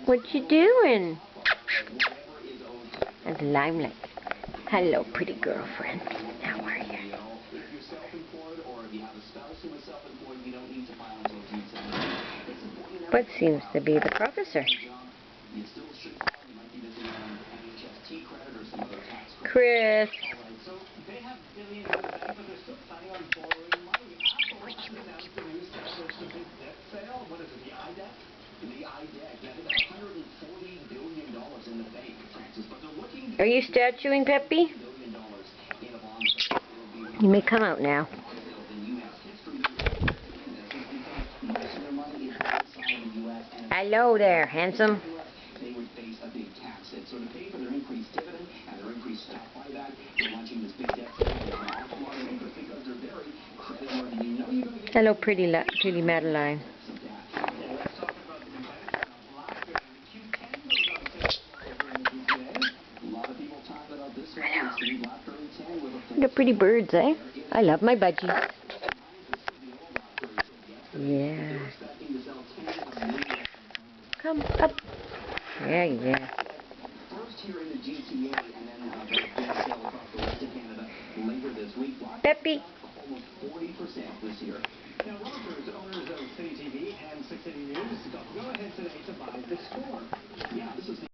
What you doing? That's Limelight. Hello, pretty girlfriend. How are you? What seems to be the professor? Chris. Are you statuing, Peppy? You may come out now. Hello there, handsome. Hello, pretty Madeline. What a pretty birds, eh? I love my budgies. Yeah. Come up. Yeah, yeah. Peppy. Now, Rogers, owners of City TV and 6 City News, go ahead today to buy the store. Yeah, this is the